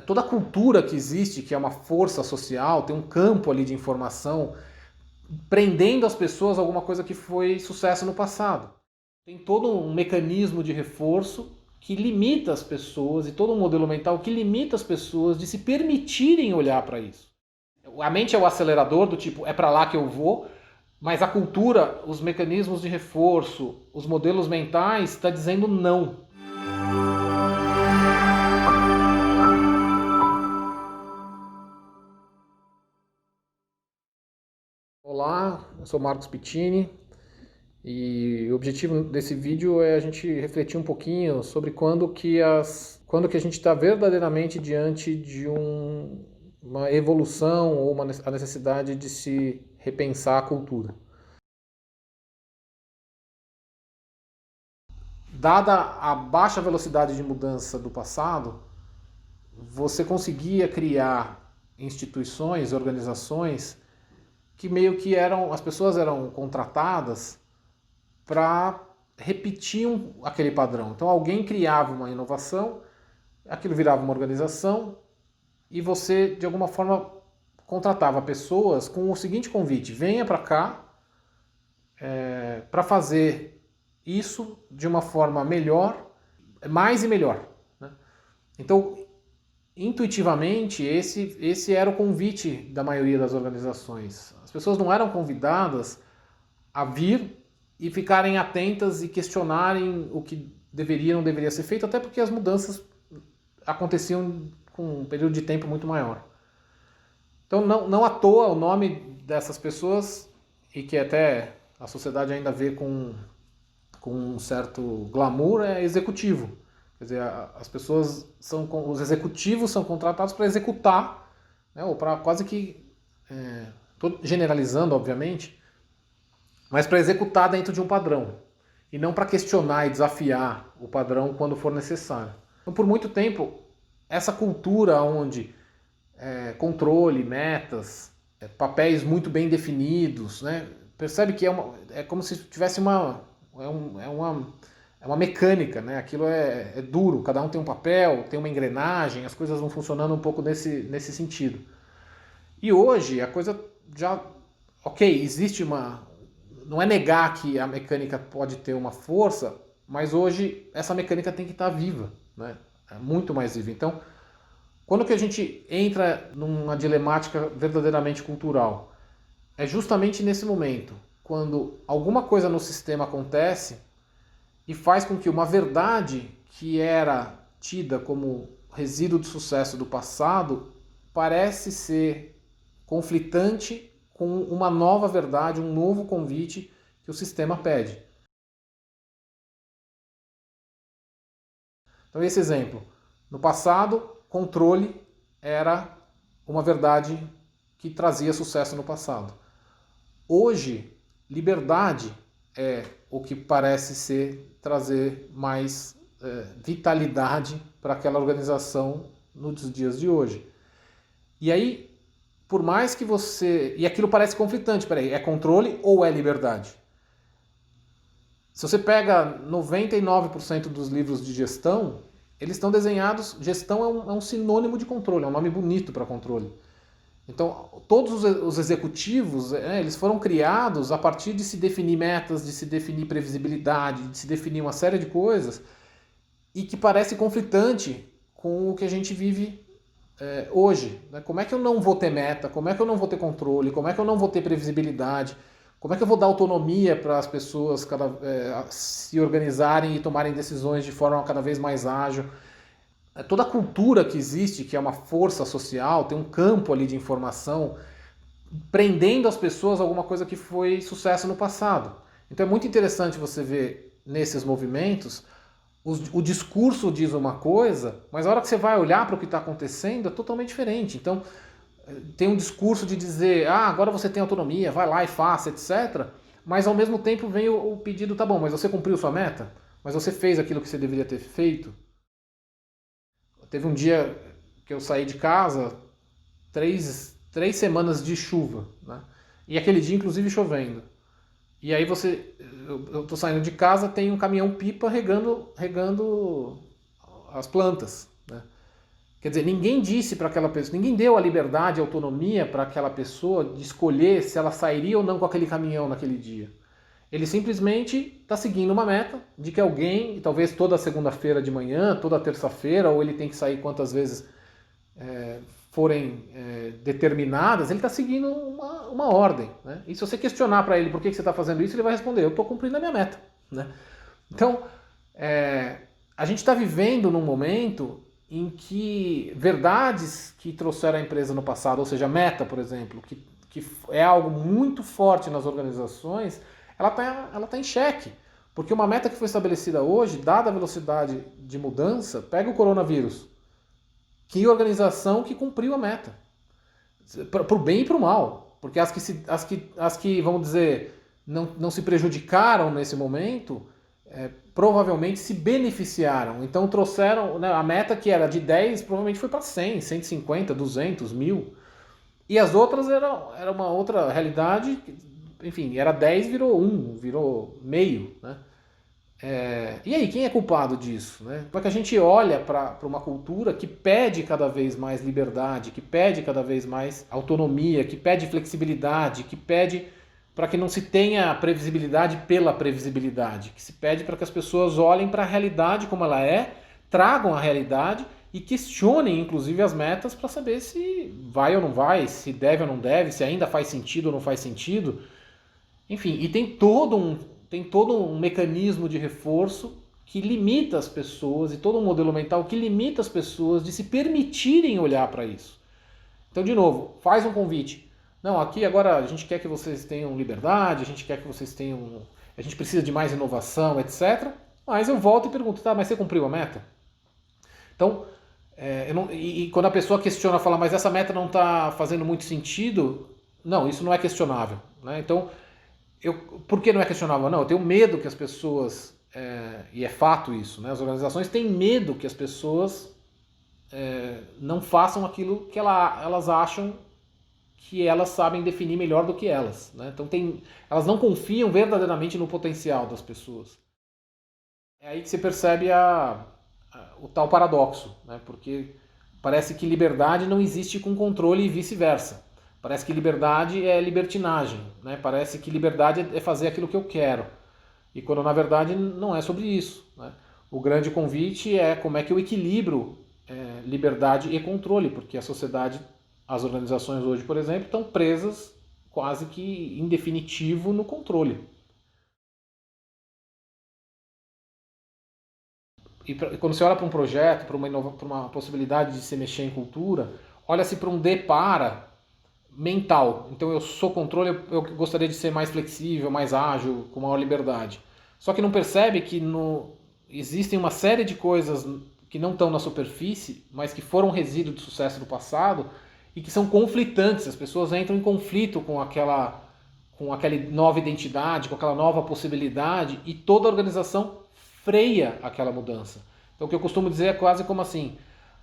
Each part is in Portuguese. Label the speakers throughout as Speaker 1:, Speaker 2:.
Speaker 1: toda a cultura que existe, que é uma força social, tem um campo ali de informação, prendendo as pessoas a alguma coisa que foi sucesso no passado. Tem todo um mecanismo de reforço que limita as pessoas e todo um modelo mental que limita as pessoas de se permitirem olhar para isso. A mente é o acelerador do tipo, é para lá que eu vou, mas a cultura, os mecanismos de reforço, os modelos mentais, está dizendo não. Olá, eu sou Marcos Pittini e o objetivo desse vídeo é a gente refletir um pouquinho sobre quando que a gente está verdadeiramente diante de uma evolução ou a necessidade de se repensar a cultura. Dada a baixa velocidade de mudança do passado, você conseguia criar instituições, organizações que meio que as pessoas eram contratadas para repetir aquele padrão. Então alguém criava uma inovação, aquilo virava uma organização e você de alguma forma contratava pessoas com o seguinte convite: venha para cá para fazer isso de uma forma melhor, mais e melhor. Né? Então, intuitivamente, esse era o convite da maioria das organizações. As pessoas não eram convidadas a vir e ficarem atentas e questionarem o que deveria ou não deveria ser feito, até porque as mudanças aconteciam com um período de tempo muito maior. Então, não à toa o nome dessas pessoas, e que até a sociedade ainda vê com um certo glamour, é executivo. Quer dizer, as pessoas os executivos são contratados para executar, né, ou para quase que, tô generalizando, obviamente, mas para executar dentro de um padrão e não para questionar e desafiar o padrão quando for necessário. Então, por muito tempo, essa cultura onde controle, metas, papéis muito bem definidos, né? Percebe que é como se tivesse é uma mecânica, né? Aquilo é duro, cada um tem um papel, tem uma engrenagem, as coisas vão funcionando um pouco nesse sentido. E hoje a coisa já, ok, existe não é negar que a mecânica pode ter uma força, mas hoje essa mecânica tem que estar viva, né? É muito mais viva. Então, quando que a gente entra numa dilemática verdadeiramente cultural? É justamente nesse momento, quando alguma coisa no sistema acontece e faz com que uma verdade que era tida como resíduo de sucesso do passado parece ser conflitante com uma nova verdade, um novo convite que o sistema pede. Então, esse exemplo. No passado, controle era uma verdade que trazia sucesso no passado. Hoje, liberdade é o que parece ser trazer mais vitalidade para aquela organização nos dias de hoje. E aí, por mais que você... E aquilo parece conflitante, peraí, é controle ou é liberdade? Se você pega 99% dos livros de gestão, eles estão desenhados... Gestão é um sinônimo de controle, é um nome bonito para controle. Então, todos os executivos, eles foram criados a partir de se definir metas, de se definir previsibilidade, de se definir uma série de coisas, e que parece conflitante com o que a gente vive hoje. Né? Como é que eu não vou ter meta? Como é que eu não vou ter controle? Como é que eu não vou ter previsibilidade? Como é que eu vou dar autonomia para as pessoas se organizarem e tomarem decisões de forma cada vez mais ágil? Toda a cultura que existe, que é uma força social, tem um campo ali de informação, prendendo as pessoas a alguma coisa que foi sucesso no passado. Então é muito interessante você ver nesses movimentos, o discurso diz uma coisa, mas a hora que você vai olhar para o que está acontecendo é totalmente diferente. Então tem um discurso de dizer, agora você tem autonomia, vai lá e faça, etc. Mas ao mesmo tempo vem o pedido, tá bom, mas você cumpriu sua meta? Mas você fez aquilo que você deveria ter feito? Teve um dia que eu saí de casa, três semanas de chuva, né? E aquele dia, inclusive, chovendo. E aí eu tô saindo de casa, tem um caminhão-pipa regando as plantas, né? Quer dizer, ninguém disse para aquela pessoa, ninguém deu a liberdade, a autonomia para aquela pessoa de escolher se ela sairia ou não com aquele caminhão naquele dia. Ele simplesmente está seguindo uma meta de que alguém, talvez toda segunda-feira de manhã, toda terça-feira, ou ele tem que sair quantas vezes forem determinadas, ele está seguindo uma ordem. Né? E se você questionar para ele por que você está fazendo isso, ele vai responder, eu estou cumprindo a minha meta. Né? Então, a gente está vivendo num momento em que verdades que trouxeram a empresa no passado, ou seja, a meta, por exemplo, que é algo muito forte nas organizações, ela tá em xeque. Porque uma meta que foi estabelecida hoje, dada a velocidade de mudança, pega o coronavírus. Que organização que cumpriu a meta? Para o bem e para o mal. Porque as que, vamos dizer, não se prejudicaram nesse momento, provavelmente se beneficiaram. Então trouxeram, né, a meta que era de 10, provavelmente foi para 100, 150, 200, 1000. E as outras era uma outra realidade, enfim, era 10, virou 1, virou meio. Né? E aí, quem é culpado disso? Né? Porque a gente olha para uma cultura que pede cada vez mais liberdade, que pede cada vez mais autonomia, que pede flexibilidade, que pede para que não se tenha previsibilidade pela previsibilidade, que se pede para que as pessoas olhem para a realidade como ela é, tragam a realidade e questionem inclusive as metas para saber se vai ou não vai, se deve ou não deve, se ainda faz sentido ou não faz sentido. Enfim, e tem todo um mecanismo de reforço que limita as pessoas, e todo um modelo mental que limita as pessoas de se permitirem olhar para isso. Então, de novo, faz um convite. Não, aqui agora a gente quer que vocês tenham liberdade, a gente quer que vocês tenham... A gente precisa de mais inovação, etc. Mas eu volto e pergunto, tá, mas você cumpriu a meta? Então, quando a pessoa questiona, fala, mas essa meta não está fazendo muito sentido, não, isso não é questionável. Né? Então, por que não é questionável? Não, eu tenho medo que as pessoas, e é fato isso, né? As organizações têm medo que as pessoas não façam aquilo que elas acham que elas sabem definir melhor do que elas. Né? Então elas não confiam verdadeiramente no potencial das pessoas. É aí que você percebe o tal paradoxo, né? Porque parece que liberdade não existe com controle e vice-versa. Parece que liberdade é libertinagem, né? Parece que liberdade é fazer aquilo que eu quero. E quando na verdade não é sobre isso. Né? O grande convite é como é que eu equilibro liberdade e controle, porque a sociedade, as organizações hoje, por exemplo, estão presas quase que em definitivo no controle. E quando você olha para um projeto, para uma possibilidade de se mexer em cultura, olha-se para um depara mental. Então eu sou controle, eu gostaria de ser mais flexível, mais ágil, com maior liberdade. Só que não percebe que existem uma série de coisas que não estão na superfície, mas que foram resíduo de sucesso do passado e que são conflitantes. As pessoas entram em conflito com aquela nova identidade, com aquela nova possibilidade, e toda a organização freia aquela mudança. Então o que eu costumo dizer é quase como assim,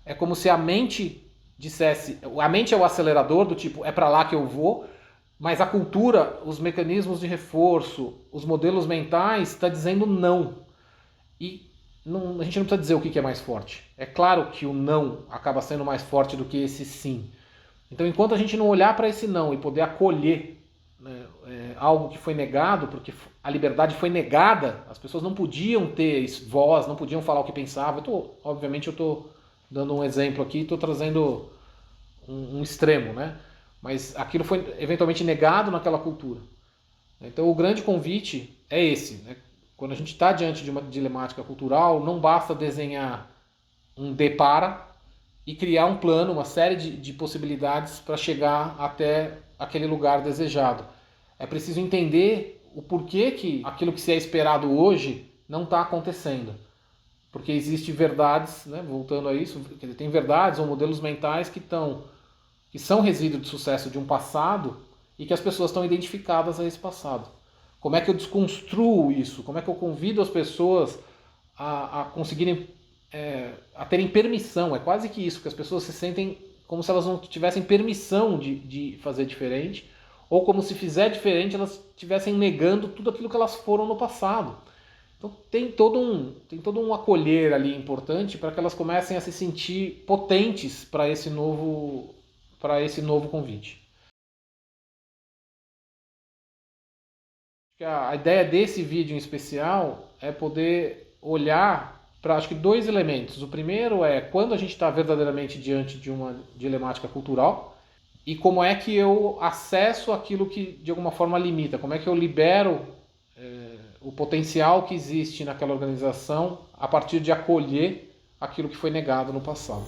Speaker 1: é como se a mente dissesse, a mente é o acelerador do tipo, é para lá que eu vou, mas a cultura, os mecanismos de reforço, os modelos mentais está dizendo não. E a gente não precisa dizer o que é mais forte. É claro que o não acaba sendo mais forte do que esse sim. Então enquanto a gente não olhar para esse não e poder acolher, né, algo que foi negado, porque a liberdade foi negada, as pessoas não podiam ter voz, não podiam falar o que pensavam. Obviamente eu estou dando um exemplo aqui, estou trazendo um extremo, né? Mas aquilo foi eventualmente negado naquela cultura. Então o grande convite é esse, né? Quando a gente está diante de uma dilemática cultural, não basta desenhar um depara e criar um plano, uma série de possibilidades para chegar até aquele lugar desejado. É preciso entender o porquê que aquilo que se é esperado hoje não está acontecendo. Porque existem verdades, né, voltando a isso, tem verdades ou modelos mentais que são resíduo de sucesso de um passado e que as pessoas estão identificadas a esse passado. Como é que eu desconstruo isso? Como é que eu convido as pessoas a conseguirem, a terem permissão? É quase que isso, que as pessoas se sentem como se elas não tivessem permissão de fazer diferente, ou como se fizer diferente elas estivessem negando tudo aquilo que elas foram no passado. Então tem todo um acolher ali importante para que elas comecem a se sentir potentes para esse novo convite. A ideia desse vídeo em especial é poder olhar para, acho que, dois elementos. O primeiro é quando a gente está verdadeiramente diante de uma dilemática cultural e como é que eu acesso aquilo que de alguma forma limita, como é que eu libero o potencial que existe naquela organização a partir de acolher aquilo que foi negado no passado.